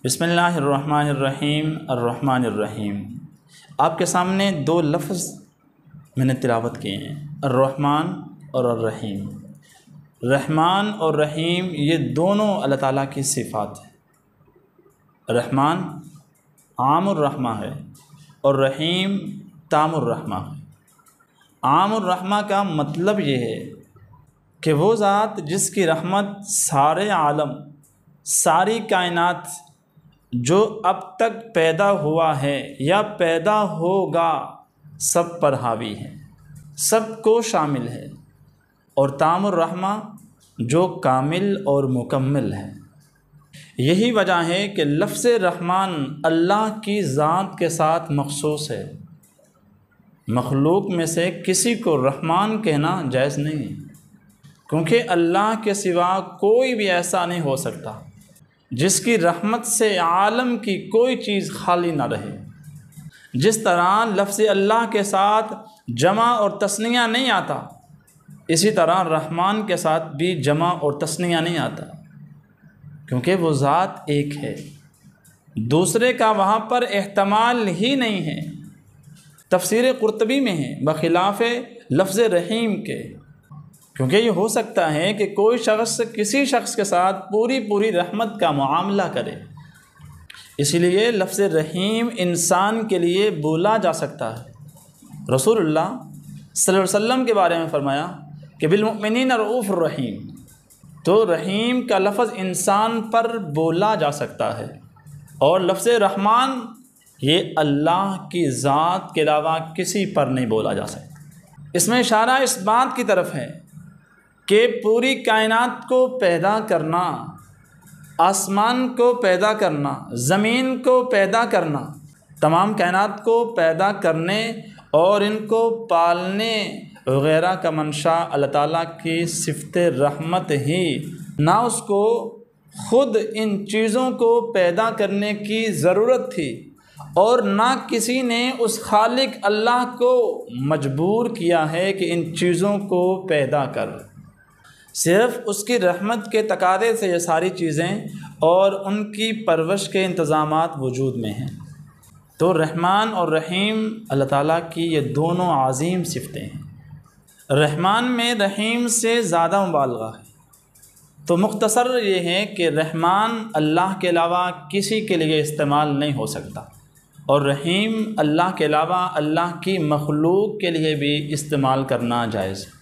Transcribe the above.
بسم اللہ الرحمن الرحیم الرحمن الرحیم۔ آپ کے سامنے دو لفظ میں نے تلاوت کیے ہیں، الرحمن اور الرحیم۔ رحمان اور رحیم یہ دونوں اللہ تعالیٰ کی صفات ہیں۔ رحمان عام الرحمہ ہے اور رحیم تام الرحمہ ہے۔ عام الرحمہ کا مطلب یہ ہے کہ وہ ذات جس کی رحمت سارے عالم، ساری کائنات جو اب تک پیدا ہوا ہے یا پیدا ہوگا سب پر حاوی ہے، سب کو شامل ہے، اور تام الرحمہ جو کامل اور مکمل ہے۔ یہی وجہ ہے کہ لفظ رحمان اللہ کی ذات کے ساتھ مخصوص ہے۔ مخلوق میں سے کسی کو رحمان کہنا جائز نہیں ہے، کیونکہ اللہ کے سوا کوئی بھی ایسا نہیں ہو سکتا جس کی رحمت سے عالم کی کوئی چیز خالی نہ رہے۔ جس طرح لفظ اللہ کے ساتھ جمع اور تثنیہ نہیں آتا، اسی طرح رحمان کے ساتھ بھی جمع اور تثنیہ نہیں آتا، کیونکہ وہ ذات ایک ہے، دوسرے کا وہاں پر احتمال ہی نہیں ہے۔ تفسیر قرطبی میں ہے بخلاف لفظ رحیم کے، کیونکہ یہ ہو سکتا ہے کہ کوئی شخص کسی شخص کے ساتھ پوری رحمت کا معاملہ کرے، اسی لیے لفظ رحیم انسان کے لیے بولا جا سکتا ہے۔ رسول اللہ صلی اللہ علیہ وسلم کے بارے میں فرمایا کہ بالمؤمنین رؤوف الرحیم، تو رحیم کا لفظ انسان پر بولا جا سکتا ہے، اور لفظ رحمان یہ اللہ کی ذات کے علاوہ کسی پر نہیں بولا جا سکتا۔ اس میں اشارہ اس بات کی طرف ہے کہ پوری کائنات کو پیدا کرنا، آسمان کو پیدا کرنا، زمین کو پیدا کرنا، تمام کائنات کو پیدا کرنے اور ان کو پالنے وغیرہ کا منشا اللہ تعالیٰ کی صفت رحمت ہی، نہ اس کو خود ان چیزوں کو پیدا کرنے کی ضرورت تھی، اور نہ کسی نے اس خالق اللہ کو مجبور کیا ہے کہ ان چیزوں کو پیدا کر، صرف اس کی رحمت کے تقاضے سے یہ ساری چیزیں اور ان کی پرورش کے انتظامات وجود میں ہیں۔ تو رحمان اور رحیم اللہ تعالیٰ کی یہ دونوں عظیم صفتیں ہیں۔ رحمان میں رحیم سے زیادہ مبالغہ ہے، تو مختصر یہ ہے کہ رحمان اللہ کے علاوہ کسی کے لیے استعمال نہیں ہو سکتا، اور رحیم اللہ کے علاوہ اللہ کی مخلوق کے لیے بھی استعمال کرنا جائز ہے۔